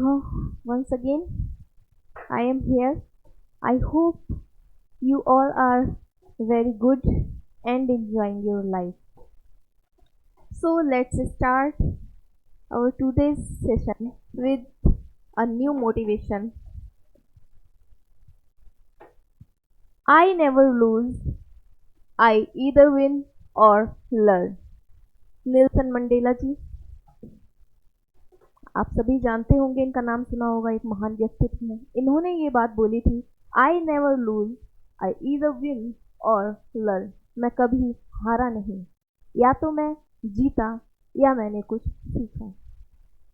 once again. I am here. I hope you all are very good and enjoying your life. So let's start our today's session with a new motivation. I never lose. I either win or learn. Nelson Mandela ji, आप सभी जानते होंगे, इनका नाम सुना होगा, एक महान व्यक्तित्व है। इन्होंने ये बात बोली थी, I never lose, I either win और लर्न। मैं कभी हारा नहीं, या तो मैं जीता या मैंने कुछ सीखा।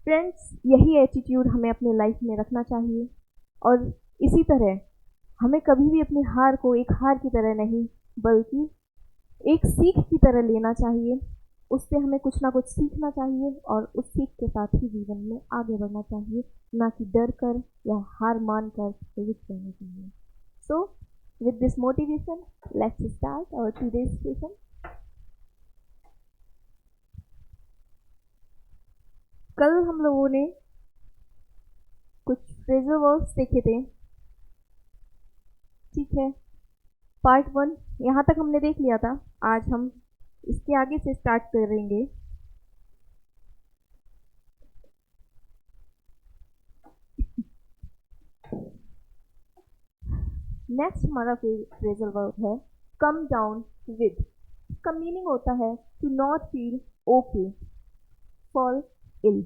फ्रेंड्स, यही एटीट्यूड हमें अपने लाइफ में रखना चाहिए और इसी तरह हमें कभी भी अपनी हार को एक हार की तरह नहीं बल्कि एक सीख की तरह लेना चाहिए। उससे हमें कुछ ना कुछ सीखना चाहिए और उस सीख के साथ ही जीवन में आगे बढ़ना चाहिए, ना कि डर कर या हार मान कर रुक जाना चाहिए। So with this motivation let's start our today's session. कल हम लोगों ने कुछ फ्रेजल वर्ब्स देखे थे, ठीक है। पार्ट 1 यहाँ तक हमने देख लिया था। आज हम इसके आगे से स्टार्ट करेंगे। नेक्स्ट हमारा फ्रेजल वर्ब है कम डाउन विद। इसका मीनिंग होता है to not feel okay, fall ill.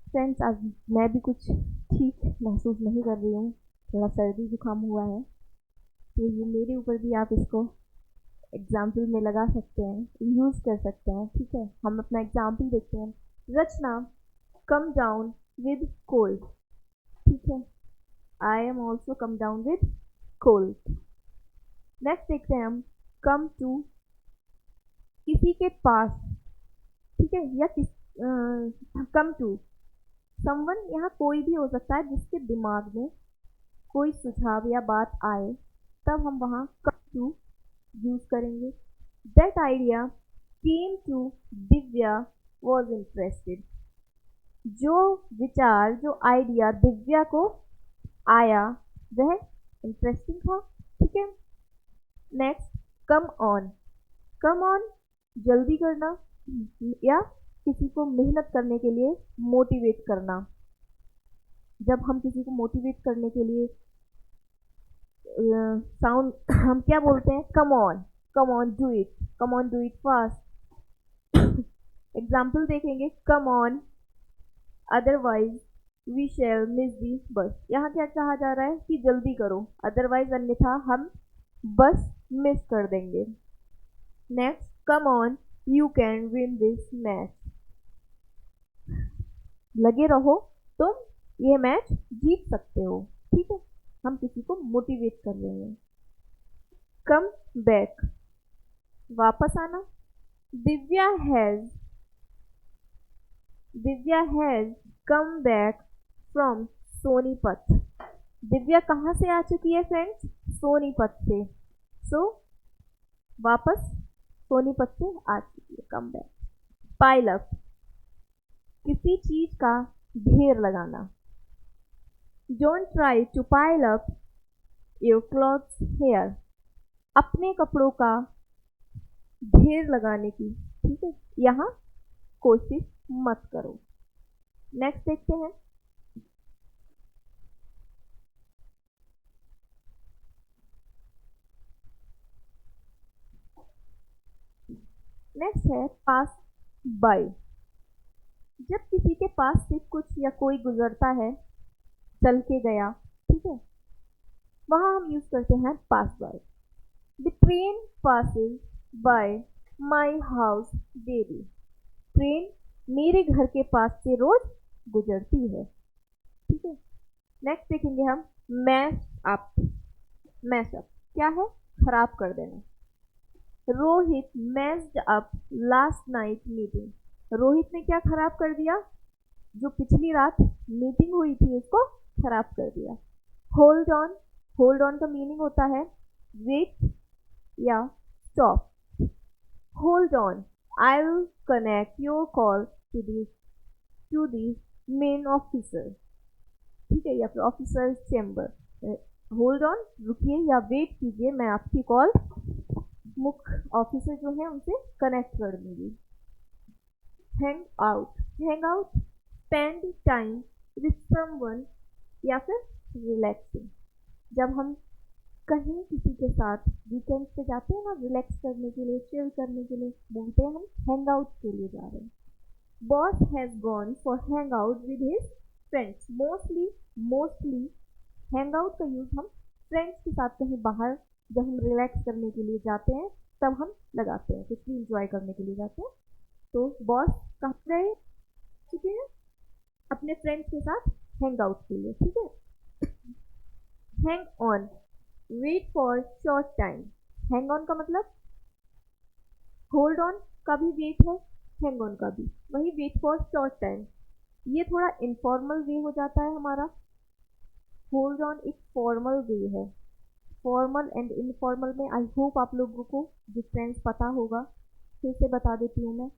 Friends, आज मैं भी कुछ ठीक महसूस नहीं कर रही हूँ, थोड़ा सर्दी जुकाम हुआ है, तो ये मेरे ऊपर भी आप इसको एग्जाम्पल में लगा सकते हैं, यूज़ कर सकते हैं, ठीक है। हम अपना एग्जाम्पल देखते हैं। रचना कम डाउन विद कोल्ड, ठीक है। I am also come down with cold. Next देखते हैं हम कम टू, किसी के पास, ठीक है, या कम टू समवन, यहाँ कोई भी हो सकता है जिसके दिमाग में कोई सुझाव या बात आए, तब हम वहाँ कम टू यूज करेंगे। That idea came to Divya was interested. जो विचार, जो आइडिया दिव्या को आया वह इंटरेस्टिंग था, ठीक है। Next come on. Come on जल्दी करना या किसी को मेहनत करने के लिए मोटिवेट करना। जब हम किसी को मोटिवेट करने के लिए साउंड हम क्या बोलते हैं, come on do it, come on do it fast. Example देखेंगे, come on otherwise we shall miss the bus. यहाँ क्या कहा जा रहा है कि जल्दी करो, अदरवाइज अन्यथा हम बस मिस कर देंगे। Next come on you can win this match. लगे रहो, तुम ये मैच जीत सकते हो, ठीक है। हम किसी को मोटिवेट कर रहे हैं। कम बैक वापस आना। Divya has come back from Sonipat. Divya कहाँ से आ चुकी है फ्रेंड्स, सोनीपत से। सो वापस सोनीपत से आ चुकी है, कम बैक। पाइल अप किसी चीज का ढेर लगाना। Don't try to pile up your clothes here. अपने कपड़ों का ढेर लगाने की, ठीक है, यहाँ कोशिश मत करो। नेक्स्ट देखते हैं। नेक्स्ट है पास बाय। जब किसी के पास से कुछ या कोई गुजरता है, चल के गया, ठीक है, वहां हम यूज करते हैं pass by. The train passes by my house daily. Train मेरे घर के पास से रोज गुजरती है, ठीक है। नेक्स्ट देखेंगे हम मैश अप। मैश अप क्या है, खराब कर देना। Rohit messed up last night meeting. Rohit ने क्या खराब कर दिया, जो पिछली रात मीटिंग हुई थी उसको खराब कर दिया। होल्ड ऑन, होल्ड ऑन का मीनिंग होता है वेट या stop. Hold on, I will connect your call to the main officer, ठीक है, या फिर ऑफिसर चेम्बर। होल्ड ऑन, रुकिए या वेट कीजिए, मैं आपकी कॉल मुख्य ऑफिसर जो है उनसे कनेक्ट कर दूंगी। Hang out, hang out, spend time with someone या फिर रिलैक्सिंग। जब हम कहीं किसी के साथ वीकेंड पे जाते हैं ना रिलैक्स करने के लिए, चिल करने के लिए, बोलते हैं हम हैंग आउट के लिए जा रहे हैं। Boss has gone for hang out with his friends. Mostly hang out का यूज हम फ्रेंड्स के साथ कहीं बाहर जब हम रिलैक्स करने के लिए जाते हैं तब हम लगाते हैं, कुछ भी इंजॉय करने के लिए जाते हैं। तो बॉस कहाँ गए चुके हैं, अपने फ्रेंड्स के साथ हैंग आउट के लिए, ठीक है। Hang on, wait for short time. Hang on का मतलब होल्ड ऑन का भी वेट है, हैंग ऑन का भी वही, वेट फॉर शॉर्ट टाइम। ये थोड़ा इनफॉर्मल वे हो जाता है हमारा। होल्ड ऑन एक फॉर्मल वे है। फॉर्मल एंड इनफॉर्मल में आई होप आप लोगों को डिफरेंस पता होगा, फिर से बता देती हूँ मैं।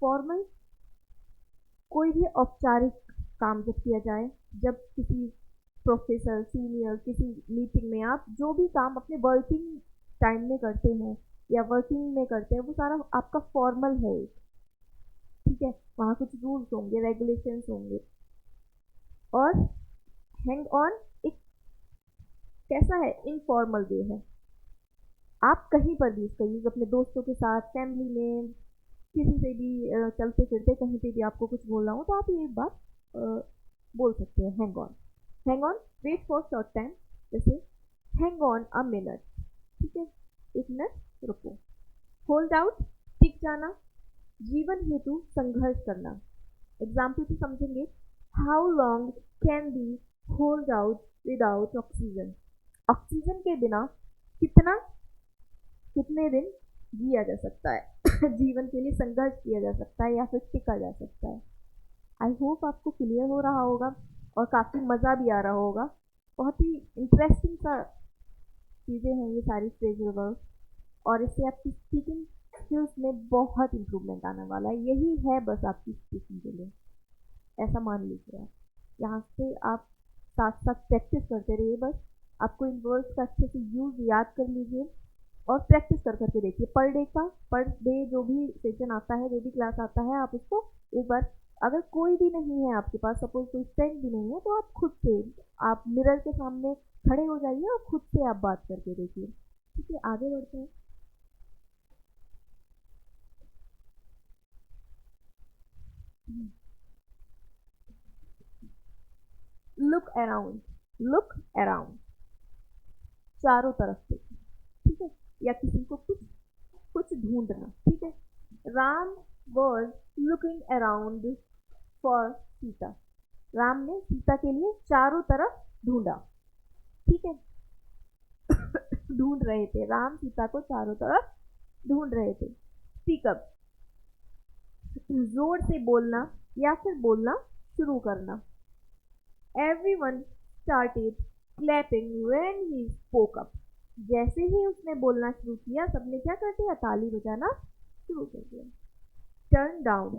फॉर्मल कोई भी औपचारिक काम जब किया जाए, जब किसी प्रोफेसर सीनियर किसी मीटिंग में आप जो भी काम अपने वर्किंग टाइम में करते हैं या वर्किंग में करते हैं वो सारा आपका फॉर्मल है, ठीक है। वहाँ कुछ रूल्स होंगे, रेगुलेशंस होंगे। और हैंग ऑन एक कैसा है, इनफॉर्मल वे है। आप कहीं पर भी इसका यूज अपने दोस्तों के साथ, फैमिली में, किसी से भी चलते फिरते कहीं पे भी आपको कुछ बोलना हो तो आप ये एक बात बोल सकते हैं, hang on. Hang on, wait for short time, जैसे हैंग ऑन अ मिनट, ठीक है, एक मिनट रुको। होल्ड आउट, टिक जाना, जीवन हेतु संघर्ष करना। एग्जाम्पल से समझेंगे, how long can be hold out without oxygen. Oxygen के बिना कितने दिन जिया जा सकता है जीवन के लिए संघर्ष किया जा सकता है या फिर टिका जा सकता है। आई होप आपको क्लियर हो रहा होगा और काफ़ी मज़ा भी आ रहा होगा। बहुत ही इंटरेस्टिंग सा चीज़ें हैं ये सारी फ्रेजल वर्ड्स, और इससे आपकी स्पीकिंग स्किल्स में बहुत इंप्रूवमेंट आने वाला है। यही है बस आपकी स्पीकिंग के लिए, ऐसा मान लीजिए आप। यहाँ से आप साथ साथ प्रैक्टिस करते रहिए, बस आपको इन वर्ड्स का अच्छे से यूज़ याद कर लीजिए और प्रैक्टिस कर करके देखिए। पर डे जो भी सेशन आता है, जो भी क्लास आता है, आप उसको एक बार, अगर कोई भी नहीं है आपके पास, सपोज कोई फ्रेंड भी नहीं है, तो आप खुद से आप मिरर के सामने खड़े हो जाइए और खुद से आप बात करके देखिए, ठीक है। आगे बढ़ते हैं। लुक अराउंड, लुक अराउंड, चारों तरफ से, ठीक है, या किसी को कुछ कुछ ढूंढना, ठीक है। Ram was looking around for Sita. Ram ने सीता के लिए चारों तरफ ढूंढा, ठीक है ढूंढ रहे थे, राम सीता को चारों तरफ ढूंढ रहे थे। स्पीकअप, जोर से बोलना या फिर बोलना शुरू करना। Everyone started clapping when he spoke up. जैसे ही उसने बोलना शुरू किया, सबने क्या कर दिया, ताली बजाना शुरू कर दिया। टर्न डाउन,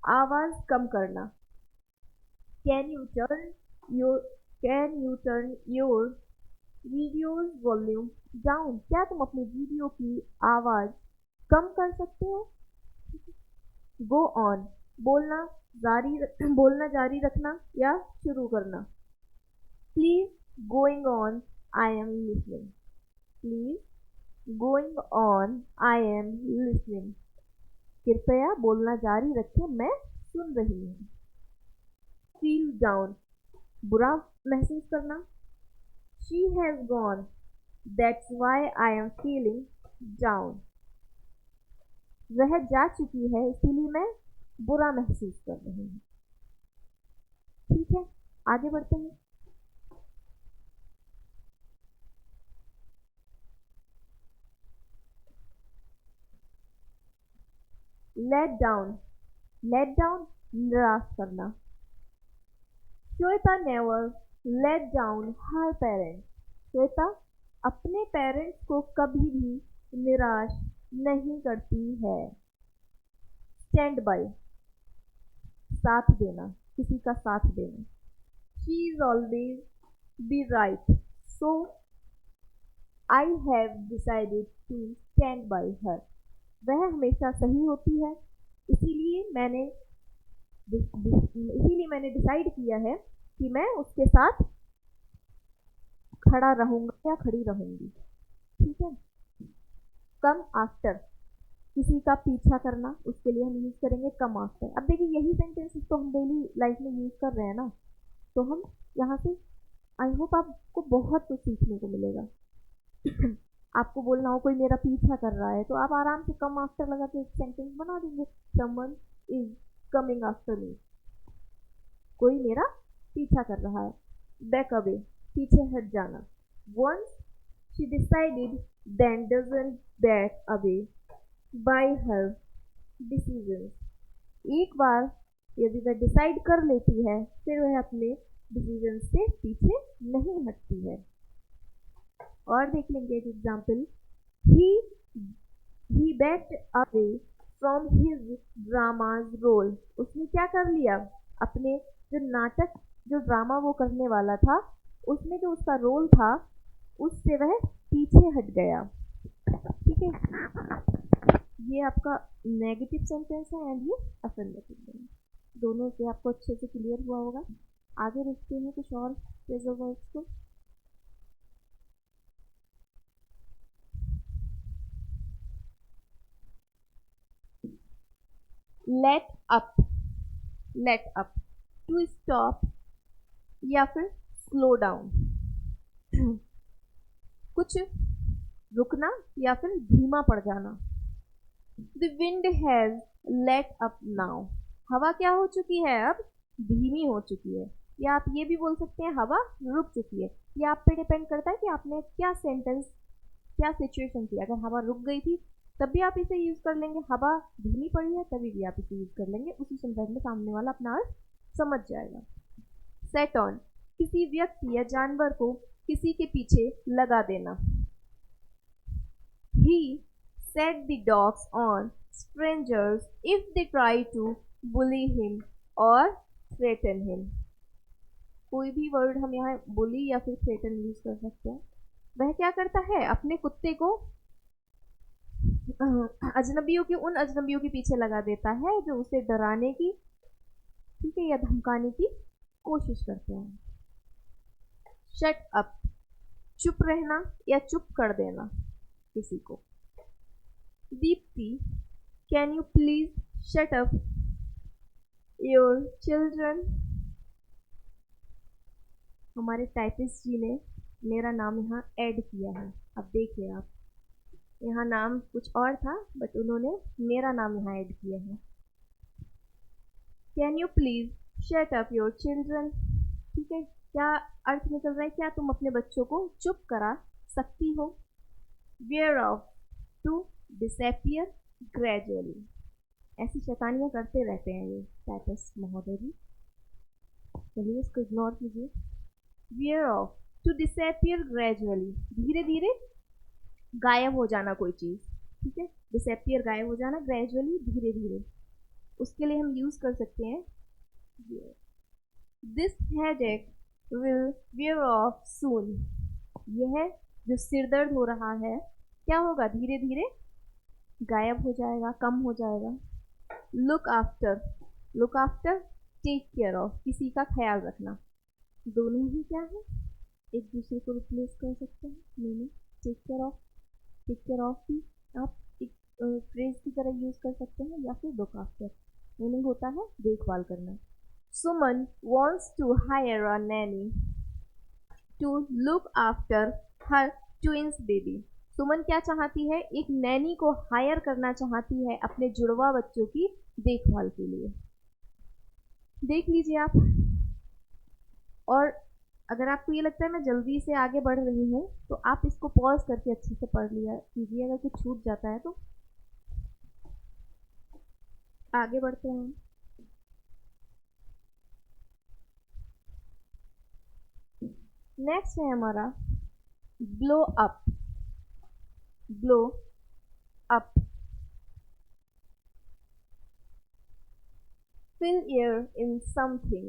आवाज कम करना। Can U turn your can U turn your videos volume down. क्या तुम अपने वीडियो की आवाज कम कर सकते हो। गो ऑन, बोलना जारी रखना या शुरू करना। Please going on, I am listening. Please going on, I am listening. कृपया बोलना जारी रखें, मैं सुन रही हूँ। फील डाउन, बुरा महसूस करना। She has gone, that's why I am feeling down. वह जा चुकी है इसीलिए मैं बुरा महसूस कर रही हूँ, ठीक है। आगे बढ़ते हैं। लेट डाउन, निराश करना। श्वेता नेवर लेट डाउन हर पेरेंट्स। श्वेता अपने पेरेंट्स को कभी भी निराश नहीं करती है। स्टैंड बाय, साथ देना। किसी का साथ देना। She is always be right, so I have decided to stand by her. वह हमेशा सही होती है, इसीलिए मैंने डिसाइड किया है कि मैं उसके साथ खड़ा रहूंगा या खड़ी रहूंगी। ठीक है। कम आफ्टर, किसी का पीछा करना, उसके लिए हम यूज करेंगे कम आफ्टर। अब देखिए यही सेंटेंसेस तो हम डेली लाइफ में यूज कर रहे हैं ना, तो हम यहाँ से आई होप आपको बहुत कुछ सीखने को मिलेगा। आपको बोलना हो कोई मेरा पीछा कर रहा है, तो आप आराम से कम आफ्टर लगा के एक सेंटेंस बना देंगे। Someone is coming after me, कोई मेरा पीछा कर रहा है। बैक अवे, पीछे हट जाना। Once she decided then doesn't back away by her decision. एक बार यदि वह डिसाइड कर लेती है, फिर वह अपने डिसीजन से पीछे नहीं हटती है। और देख लेंगे एक example. He backed away from his dramas role. उसने क्या कर लिया, अपने जो नाटक, जो ड्रामा वो करने वाला था, उसमें जो उसका रोल था उससे वह पीछे हट गया। ठीक है। ये आपका नेगेटिव सेंटेंस है एंड ये अफर्मेटिव सेंटेंस, दोनों से आपको अच्छे से क्लियर हुआ होगा। आगे देखते हैं कुछ और फ्रेजल वर्ड्स को। Let up, let up to stop या फिर स्लो डाउन, कुछ रुकना या फिर धीमा पड़ जाना। The wind has let up now, हवा क्या हो चुकी है, अब धीमी हो चुकी है। या आप ये भी बोल सकते हैं हवा रुक चुकी है। ये आप पे डिपेंड करता है कि आपने क्या सेंटेंस, क्या सिचुएशन थी। अगर हवा रुक गई थी तब भी आप इसे यूज कर लेंगे, हवा धीमी पड़ी है तभी भी आप इसे यूज कर लेंगे। उसी संदर्भ में सामने वाला अपना अर्थ समझ जाएगा। सेट ऑन, किसी व्यक्ति या जानवर को किसी के पीछे लगा देना। He set the dogs on strangers if they try to bully him or threaten him। कोई भी वर्ड हम यहाँ bully या फिर threaten यूज कर सकते हैं। वह क्या करता है, अपने कुत्ते को अजनबियों के, उन अजनबियों के पीछे लगा देता है जो उसे डराने की, ठीक है, या धमकाने की कोशिश करते हैं। शट अप, चुप रहना या चुप कर देना किसी को। Deepti, can you please shut up your children. हमारे टाइपिस्ट जी ने मेरा नाम यहाँ ऐड किया है। अब देखिए आप, यहाँ नाम कुछ और था बट उन्होंने मेरा नाम यहाँ ऐड किया है। Can you please shut up your children, ठीक है, क्या अर्थ निकल रहा है, क्या तुम अपने बच्चों को चुप करा सकती हो। Wear off, to disappear gradually, ऐसी शैतानियां करते रहते हैं ये टाइपिस्ट महोदय जी, चलिए इसको इग्नोर कीजिए। Wear off, to disappear gradually, धीरे धीरे गायब हो जाना कोई चीज़, ठीक है, डिसअपियर गायब हो जाना, ग्रेजुअली धीरे धीरे, उसके लिए हम यूज कर सकते हैं this headache will wear off soon. यह जो सिर दर्द हो रहा है क्या होगा, धीरे धीरे गायब हो जाएगा, कम हो जाएगा। Look after, look after take care of, किसी का ख्याल रखना। दोनों ही क्या है, एक दूसरे को रिप्लेस कर सकते हैं meaning. Take care of, take care of भी आप एक फ्रेज की तरह यूज कर सकते हैं, या फिर लुक आफ्टर मीनिंग होता है देखभाल करना। सुमन wants to hire a nanny to look after her twins baby। सुमन क्या चाहती है, एक नैनी को हायर करना चाहती है अपने जुड़वा बच्चों की देखभाल के लिए। देख लीजिए आप, और अगर आपको ये लगता है मैं जल्दी से आगे बढ़ रही हूँ तो आप इसको पॉज करके अच्छे से पढ़ लिया कीजिए, अगर कुछ छूट जाता है तो। आगे बढ़ते हैं। नेक्स्ट है हमारा blow up, blow up. fill air in something,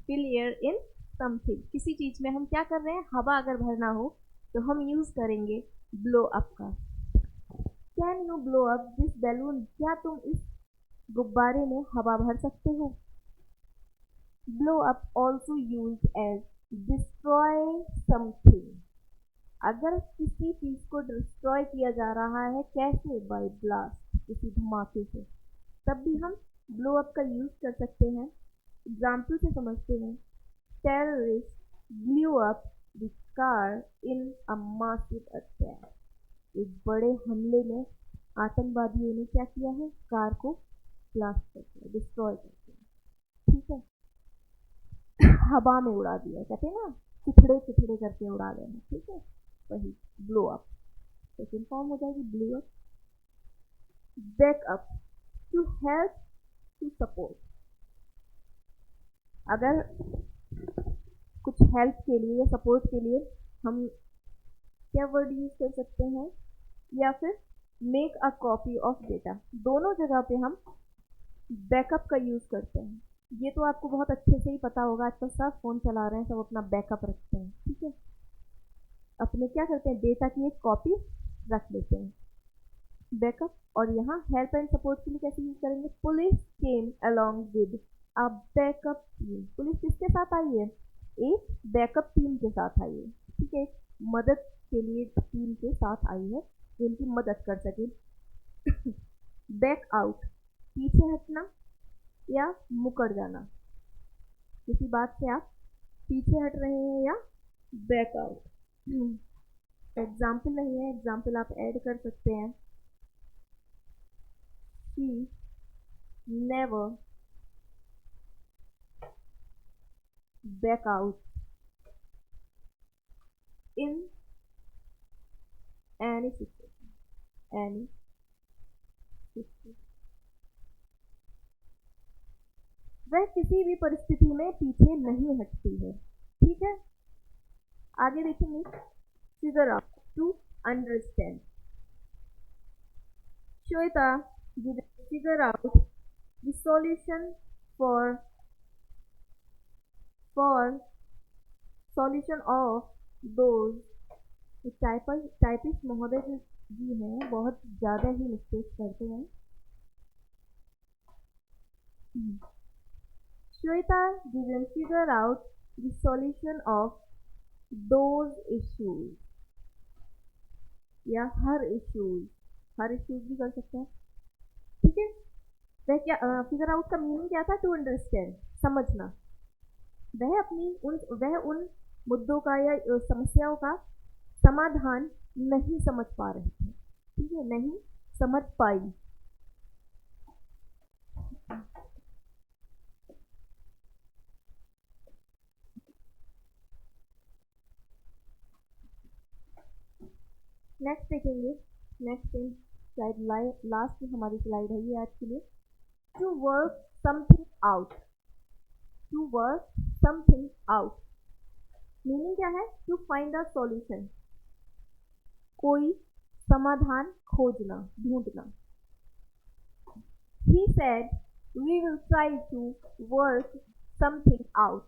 fill air in something, किसी चीज में हम क्या कर रहे हैं, हवा अगर भरना हो तो हम यूज करेंगे blow up का। Can you blow up this balloon, क्या तुम इस गुब्बारे में हवा भर सकते हो। blow up also used as destroy something, अगर किसी चीज को डिस्ट्रॉय किया जा रहा है, कैसे, बाय ब्लास्ट, किसी धमाके से, तब भी हम ब्लो अप का यूज कर सकते हैं। एग्जाम्पल से समझते हैं। Terrorist blew up the car in a massive attack, एक बड़े हमले में आतंकवादियों ने क्या किया है, कार को ब्लास्ट कर दिया, डिस्ट्रॉय कर दिया, ठीक है, हवा में उड़ा दिया, कहते हैं ना, चिथड़े चिथड़े करके उड़ा देना, ठीक है, वही ब्लो अप। सेकेंड फॉर्म हो जाएगी blow up. Backup, to help, to support, अगर कुछ हेल्प के लिए या सपोर्ट के लिए हम क्या वर्ड यूज कर सकते हैं, या फिर make a copy of data, दोनों जगह पे हम बैकअप का यूज करते हैं। ये तो आपको बहुत अच्छे से ही पता होगा, आजकल सब फोन चला रहे हैं, सब अपना बैकअप रखते हैं, ठीक है, अपने क्या करते हैं, डेटा की एक कॉपी रख लेते हैं, बैकअप। और यहाँ हेल्प एंड सपोर्ट के लिए कैसे यूज करेंगे, police came along with a backup team, police किसके साथ आई है, एक बैकअप टीम के साथ आई है, ठीक है, मदद के लिए टीम के साथ आई है जो उनकी मदद कर सके। बैक आउट, पीछे हटना या मुकर जाना, किसी बात से आप पीछे हट रहे हैं या बैक आउट। एग्जाम्पल नहीं है, एग्जाम्पल आप ऐड कर सकते हैं। She never back out in any situation, any situation, वह किसी भी परिस्थिति में पीछे नहीं हटती है, ठीक है। आगे देखेंगे, figure out, to understand. Shweta did figure out the solution for solution of those, typist महोदय जी हैं, बहुत ज़्यादा ही मिस्टेक करते हैं। Shweta didn't figure out the solution of those issues, या हर इश्यूज भी कर सकते हैं, ठीक है। वह क्या, फिगर आउट का मीनिंग क्या था, टू अंडरस्टैंड, समझना। वह उन मुद्दों का या समस्याओं का समाधान नहीं समझ पा रहे थे, ठीक है, नहीं समझ पाई। नेक्स्ट देखेंगे, नेक्स्ट स्लाइड, लास्ट हमारी स्लाइड है ये आज के लिए। To work something out, to work something out, meaning क्या है, टू फाइंड अ सॉल्यूशन, कोई समाधान खोजना, ढूंढना। He said we will try to work something out,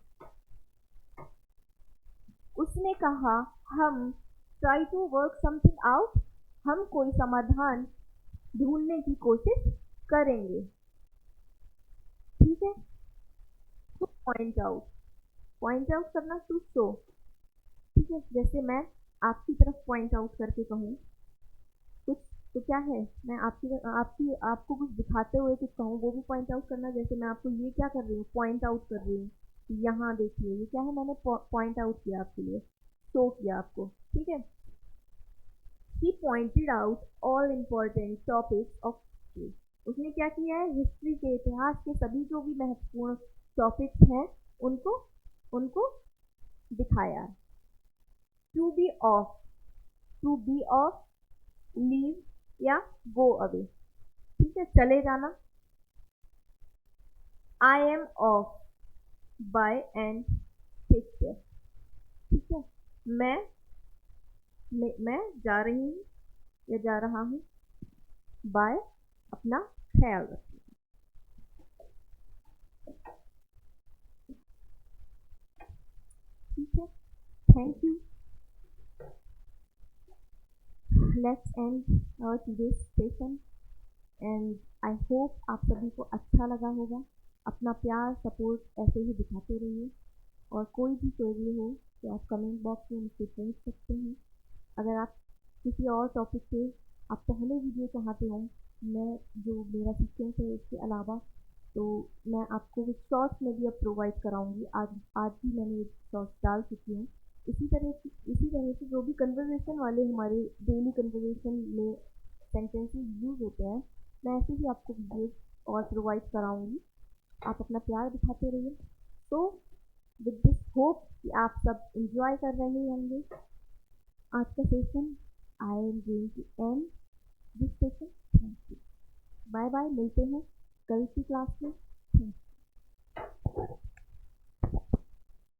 उसने कहा हम try to work something out, हम कोई समाधान ढूंढने की कोशिश करेंगे, ठीक है। तो पॉइंट आउट करना, टू शो, ठीक है, जैसे मैं आपकी तरफ पॉइंट आउट करके कहूँ कुछ, तो क्या है, मैं आपको कुछ दिखाते हुए कुछ कहूँ, वो भी पॉइंट आउट करना। जैसे मैं आपको ये क्या कर रही हूँ, पॉइंट आउट कर रही हूँ, यहाँ देखिए ये क्या है, मैंने पॉइंट आउट किया आपके लिए, शो किया आपको, ठीक है। He pointed out all important topics of history, उसने क्या किया है, हिस्ट्री के, इतिहास के सभी जो भी महत्वपूर्ण टॉपिक्स हैं उनको दिखाया। टू बी ऑफ, लीव या गो अवे, ठीक है, चले जाना। I am off, bye and take care, ठीक है, मैं जा रही हूँ या जा रहा हूँ, बाय अपना ख्याल रखिए। ठीक है, thank you. Let's end our today's session and I hope आप सभी को अच्छा लगा होगा। अपना प्यार सपोर्ट ऐसे ही दिखाते रहिए और कोई भी क्वेरी हो तो आप कमेंट बॉक्स में मुझसे पूछ सकते हैं। अगर आप किसी और टॉपिक पे आप पहले वीडियो चाहते हो, मैं जो मेरा सीक्वेंस है इसके अलावा, तो मैं आपको कुछ शॉर्ट्स में भी अब प्रोवाइड कराऊंगी। आज भी मैंने एक शॉर्ट्स डाल चुकी हूँ। इसी तरह से जो भी कन्वर्सेशन वाले हमारे डेली कन्वर्सेशन में सेंटेंसेस यूज़ होते हैं, मैं ऐसे ही आपको वीडियोस और प्रोवाइड कराऊंगी। आप अपना प्यार दिखाते रहिए। तो विद दिस होप कि आप सब इंजॉय कर रहे होंगे आज का session. I am going to end this session. Thank you, bye bye, मिलते हैं कल की क्लास में। Thank you.